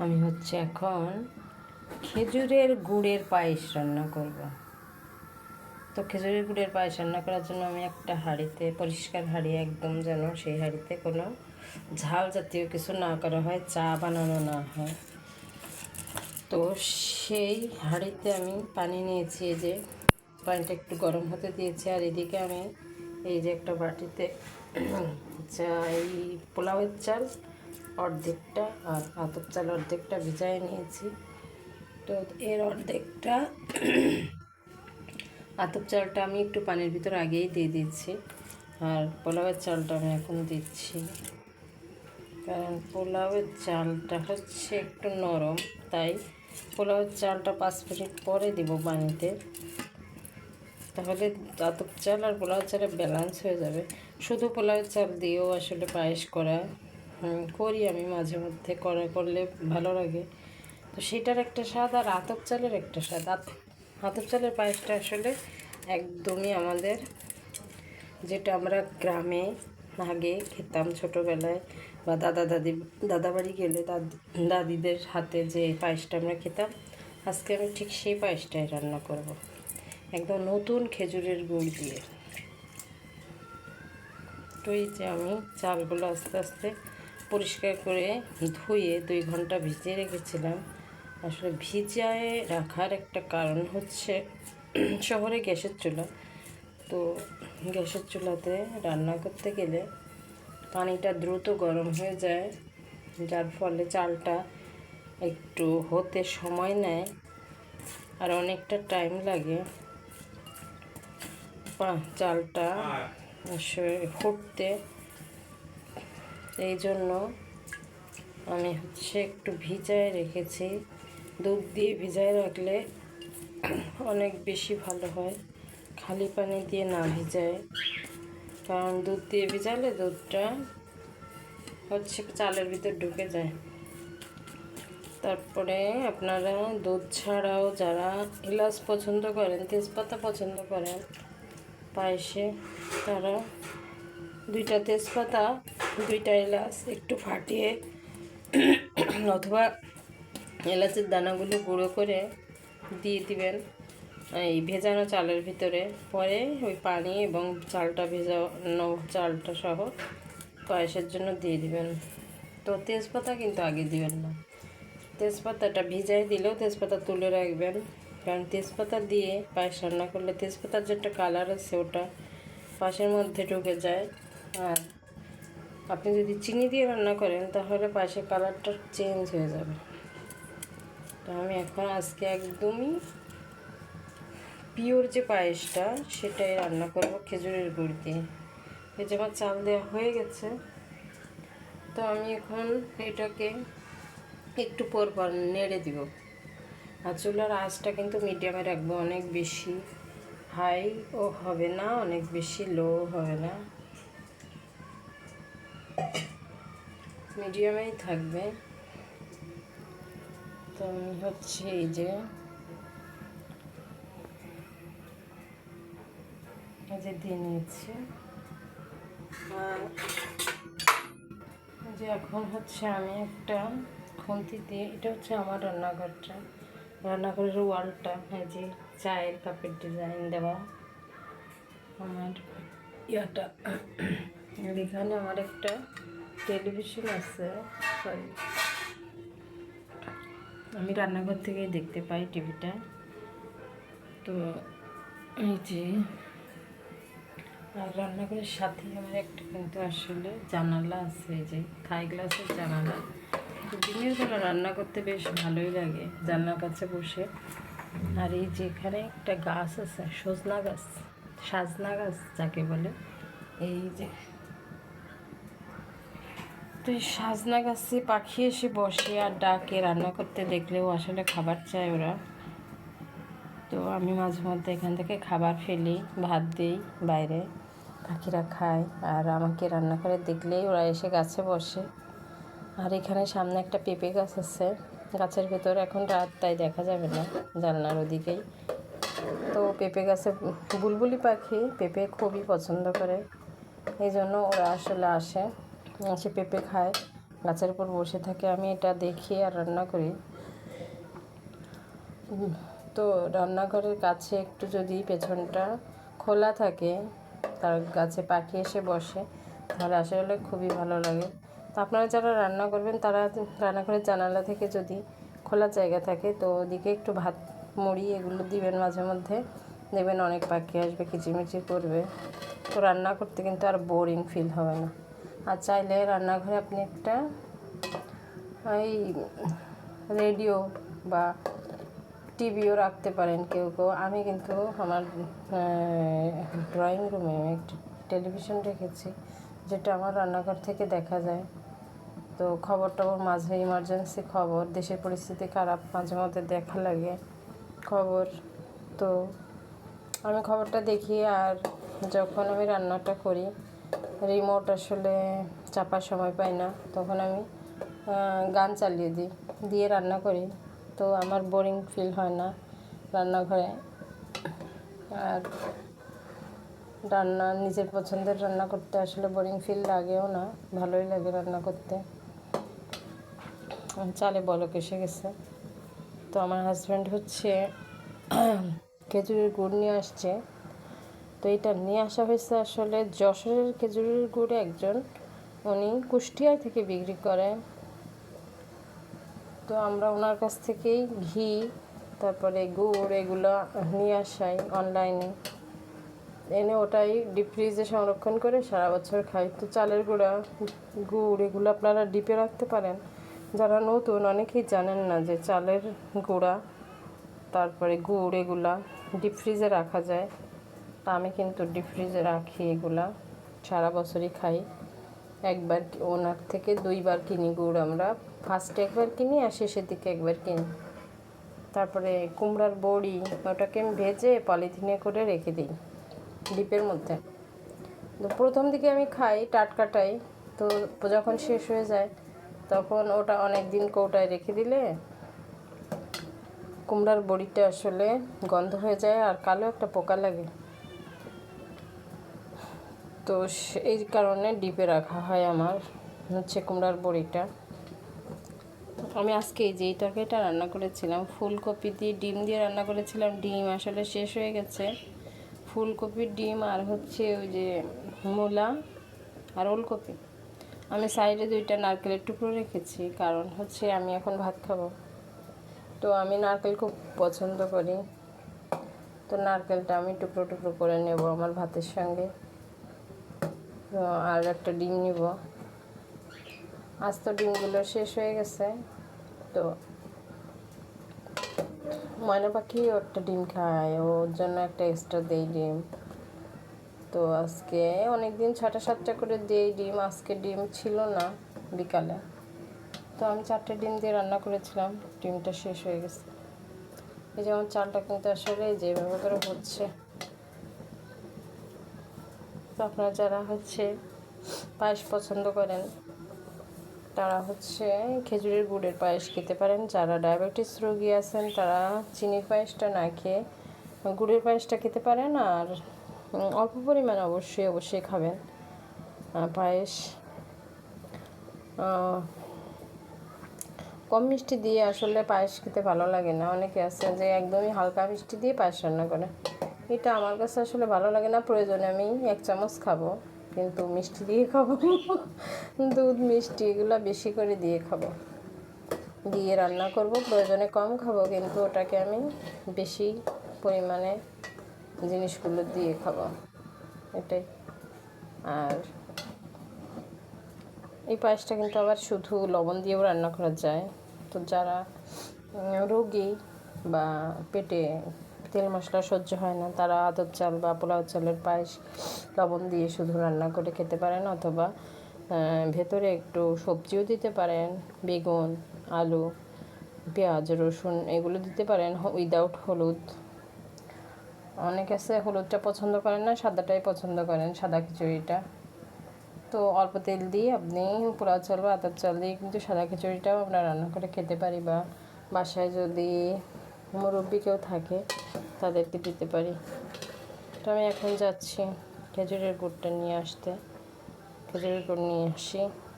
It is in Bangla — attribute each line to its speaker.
Speaker 1: আমি হচ্ছে এখন খেজুরের গুড়ের পায়েস রান্না করব। তো খেজুরের গুড়ের পায়েস রান্না করার জন্য আমি একটা হাঁড়িতে, পরিষ্কার হাঁড়ি একদম, যেন সেই হাঁড়িতে কোনো ঝাল জাতীয় কিছু না করা হয়, চা বানানো না হয়। তো সেই হাঁড়িতে আমি পানি নিয়েছি, এই যে পানিটা একটু গরম হতে দিয়েছি। আর এদিকে আমি এই যে একটা বাটিতে এই পোলাওয়ের চাল অর্ধেকটা আর আতপ চাল অর্ধেকটা ভিজাই নিয়েছি। তো এর অর্ধেকটা আতপ চালটা আমি একটু পানির ভিতর আগেই দিয়ে দিচ্ছি, আর পোলাওয়ের চালটা আমি এখন দিচ্ছি। কারণ পোলাওয়ের চালটা হচ্ছে একটু নরম, তাই পোলাওয়ের চালটা 5 মিনিট পরে দিব পানিতে। তাহলে আতপ চাল আর পোলাওয়ের চালের ব্যালেন্স হয়ে যাবে। শুধু পোলাওয়ের চাল দিয়েও আসলে পায়েস করি আমি মাঝে মধ্যে, করলে ভালো লাগে। তো সেটার একটা স্বাদ আর আতপ চালের একটা স্বাদ। আতপ চালের পায়েসটা আসলে একদমই আমাদের, যেটা আমরা গ্রামে আগে খেতাম ছোটোবেলায়, বা দাদাবাড়ি গেলে দাদিদের হাতে যে পায়েসটা আমরা খেতাম, আজকে আমি ঠিক সেই পায়েসটাই রান্না করব, একদম নতুন খেজুরের গুড় দিয়ে। তো এই যে আমি চালগুলো আস্তে আস্তে পরিষ্কার করে ধুয়ে 2 ঘন্টা ভিজিয়ে রেখেছিলাম। আসলে ভিজিয়ে রাখার একটা কারণ হচ্ছে শহরে গ্যাসের চুলা, তো গ্যাসের চুলাতে রান্না করতে গেলে পানিটা দ্রুত গরম হয়ে যায়, যার ফলে চালটা একটু হতে সময় নেয় আর অনেকটা টাইম লাগে চালটা ফুটতে। এই জন্য আমি হচ্ছে একটু ভিজায় রেখেছি। দুধ দিয়ে ভিজায় রাখলে অনেক বেশি ভালো হয়, খালি পানি দিয়ে না ভিজায়। কারণ দুধ দিয়ে ভিজালে দুধটা হচ্ছে চালের ভিতর ঢুকে যায়। তারপরে আপনারা দুধ ছাড়াও যারা এলাচ পছন্দ করেন, তেজপাতা পছন্দ করেন পায়েসে, তারা 2টা তেজপাতা, 2টা এলাচ একটু ফাটিয়ে অথবা এলাচের দানাগুলো গুঁড়ো করে দিয়ে দিবেন এই ভেজানো চালের ভিতরে। পরে ওই পানি এবং চালটা ভেজানো চালটা সহ পায়েসের জন্য দিয়ে দিবেন। তো তেজপাতা কিন্তু আগে দিবেন না, তেজপাতাটা ভিজাই দিলেও তেজপাতা তুলে রাখবেন, কারণ তেজপাতা দিয়ে পায়েস রান্না করলে তেজপাতার যে একটা কালার আছে ওটা পায়েসের মধ্যে ঢুকে যায়। আর আপনি যদি চিনি দিয়ে রান্না করেন তাহলে পায়েসের কালারটা চেঞ্জ হয়ে যাবে। তো আমি এখন আজকে একদমই পিওর যে পায়েসটা সেটাই রান্না করব খেজুরের গুড় দিয়ে। এই যে আমার চাল দেওয়া হয়ে গেছে, তো আমি এখন এটাকে একটু পর পর নেড়ে দিব। আর চুলার আঁচটা কিন্তু মিডিয়ামে রাখবো, অনেক বেশি হাইও হবে না, অনেক বেশি লো হবে না, মিডিয়ামেই থাকবে। তো আমি হচ্ছে এই যে দিয়ে নিয়েছি। আর যে এখন হচ্ছে আমি একটা খুন্তি দিয়ে, এটা হচ্ছে আমার রান্নাঘরের ওয়ালটা, এই যে চায়ের কাপের ডিজাইন দেওয়া আমার ইয়াটা। এখানে আমার একটা টেলিভিশন আছে, সরি, আমি রান্নাঘর থেকেই দেখতে পাই টিভিটা। তো এই যে, আর রান্নাঘরের সাথে আমার একটা কিন্তু আসলে জানালা আছে, এই যে থাই গ্লাসের জানালা। তো দিনের বেলা রান্না করতে বেশ ভালোই লাগে জানলার কাছে বসে। আর এই যে এখানে একটা গাছ আছে, সাজনা গাছ যাকে বলে, এই যে, তো এই সাজনা গাছে পাখি এসে বসে আর ডাকে, রান্না করতে দেখলেও আসলে খাবার চায় ওরা। তো আমি মাঝে মধ্যে এখান থেকে খাবার ফেলি, ভাত দিই বাইরে, পাখিরা খায়। আর আমাকে রান্না করে দেখলেই ওরা এসে গাছে বসে। আর এখানে সামনে একটা পেঁপে গাছ আছে, গাছের ভেতরে এখন রাত, তাই দেখা যাবে না জানলার ওদিকেই। তো পেঁপে গাছে বুলবুলি পাখি পেঁপে খুবই পছন্দ করে, এই জন্য ওরা আসলে আসে পেঁপে খায়। গাছের উপর বসে থাকে, আমি এটা দেখি আর রান্না করি। তো রান্নাঘরের কাছে একটু যদি পেছনটা খোলা থাকে, তার গাছে পাখি এসে বসে, তাহলে আসলে খুবই ভালো লাগে। তো আপনারা যারা রান্না করবেন তারা রান্নাঘরের জানালা থেকে যদি খোলা জায়গা থাকে, তো ওদিকে একটু ভাত মুড়ি এগুলো দিবেন মাঝে মধ্যে, দেখবেন অনেক পাখি আসবে, কিচিমিচি করবে। তো রান্না করতে কিন্তু আর বোরিং ফিল হবে না। আর চাইলে রান্নাঘরে আপনি একটা এই রেডিও বা টিভিও রাখতে পারেন কেউ কেউ। আমি কিন্তু আমার ড্রয়িং রুমে একটা টেলিভিশন রেখেছি, যেটা আমার রান্নাঘর থেকে দেখা যায়। তো খবর টবর মাঝে ইমার্জেন্সি খবর, দেশের পরিস্থিতি খারাপ, মাঝে মধ্যে দেখা লাগে খবর। তো আমি খবরটা দেখি, আর যখন আমি রান্নাটা করি রিমোট আসলে চাপার সময় পাই না, তখন আমি গান চালিয়ে দিয়ে রান্না করি। তো আমার বোরিং ফিল হয় না রান্নাঘরে। আর নিজের পছন্দের রান্না করতে আসলে বোরিং ফিল লাগেও না, ভালোই লাগে রান্না করতে। চালে বলক এসে গেছে। তো আমার হাজব্যান্ড হচ্ছে খেজুরের গুড় নিয়ে আসছে। তো এটা নিয়ে আসা হয়েছে আসলে যশোরের খেজুরের গুড় একজন, উনি কুষ্টিয়া থেকে বিক্রি করে। তো আমরা ওনার কাছ থেকেই ঘি, তারপরে গুড় এগুলো নিয়ে আসাই অনলাইনে, এনে ওটাই ডিপ ফ্রিজে সংরক্ষণ করে সারা বছর খাই। তো চালের গুঁড়া, গুড় এগুলো আপনারা ডিপে রাখতে পারেন। যারা নতুন অনেকেই জানেন না যে চালের গুঁড়া তারপরে গুড় এগুলা ডিপ ফ্রিজে রাখা যায়। তা আমি কিন্তু ডিপ ফ্রিজে রাখি, এগুলা সারা বছরই খাই। একবার ওনার থেকে 2বার কিনি গুড় আমরা, ফার্স্টে একবার কিনি আর শেষের দিকে একবার কিনি। তারপরে কুমড়ার বড়ি, ওটাকে আমি ভেজে পলিথিনে করে রেখে দিই ডিপের মধ্যে। তো প্রথম দিকে আমি খাই টাটকাটাই, তো যখন শেষ হয়ে যায় তখন ওটা অনেক দিন কৌটায় রেখে দিলে কুমড়ার বড়িটা আসলে গন্ধ হয়ে যায় আর কালো একটা পোকা লাগে। তো এই কারণে ডিপে রাখা হয় আমার হচ্ছে কুমড়ার বড়িটা। আমি আজকে যেই তরকারিটা রান্না করেছিলাম ফুলকপি দিয়ে ডিম দিয়ে রান্না করেছিলাম, ডিম আসলে শেষ হয়ে গেছে। ফুলকপির ডিম আর হচ্ছে ওই যে মূলা আর ওলকপি, আমি সাইডে 2টা নারকেলের টুকরো রেখেছি, কারণ হচ্ছে আমি এখন ভাত খাবো। তো আমি নারকেল খুব পছন্দ করি, তো নারকেলটা আমি টুকরো টুকরো করে নেব আমার ভাতের সঙ্গে। তো আর একটা ডিম নিব, আজ তো ডিমগুলো শেষ হয়ে গেছে। তো ময়না পাখিও একটা ডিম খায়, ওর জন্য একটা এক্সট্রা দেই ডিম। তো আজকে অনেক দিন 6টা-7টা করে দেই ডিম, আজকে ডিম ছিল না বিকালে। তো আমি 4টে ডিম দিয়ে রান্না করেছিলাম, ডিমটা শেষ হয়ে গেছে। এই যেমন চালটা কিন্তু আসলে যেভাবে করে হচ্ছে। তো আপনারা যারা হচ্ছে পায়েস পছন্দ করেন তারা হচ্ছে খেজুরের গুড়ের পায়েস খেতে পারেন। যারা ডায়াবেটিস রোগী আছেন তারা চিনির পায়েসটা না খেয়ে গুড়ের পায়েসটা খেতে পারেন। আর অল্প পরিমাণে অবশ্যই খাবেন পায়েস। কম মিষ্টি দিয়ে আসলে পায়েস খেতে ভালো লাগে না, অনেকে আছে যে একদমই হালকা মিষ্টি দিয়ে পায়েস রান্না করে, এটা আমার কাছে আসলে ভালো লাগে না। প্রয়োজনে আমি 1 চামচ খাবো, কিন্তু মিষ্টি দিয়ে খাবো দুধ মিষ্টি এগুলো বেশি করে দিয়ে খাবো, দিয়ে রান্না করব, প্রয়োজনে কম খাবো, কিন্তু ওটাকে আমি বেশি পরিমাণে জিনিসগুলো দিয়ে খাবো, এটাই। আর এই পায়েসটা কিন্তু আবার শুধু লবণ দিয়েও রান্না করা যায়। তো যারা রোগী বা পেটে তেল মশলা সহ্য হয় না, তারা আতপ চাল বা পোলাও চালের পায়েস লবণ দিয়ে শুধু রান্না করে খেতে পারেন, অথবা ভেতরে একটু সবজিও দিতে পারেন, বেগুন, আলু, পেঁয়াজ, রসুন এগুলো দিতে পারেন উইদাউট হলুদ। অনেকে আছে হলুদটা পছন্দ করেন না, সাদাটাই পছন্দ করেন, সাদা খিচুড়িটা। তো অল্প তেল দিয়ে আপনি পোলাও চাল বা আতপ চাল দিয়ে কিন্তু সাদা খিচুড়িটাও আমরা রান্না করে খেতে পারি, বা বাসায় যদি মুরব্বি কেউ থাকে তাদেরকে দিতে পারি। তো আমি এখন যাচ্ছি খেজুরের গুড়টা নিয়ে আসতে, খেজুরের গুড় নিয়ে আসি।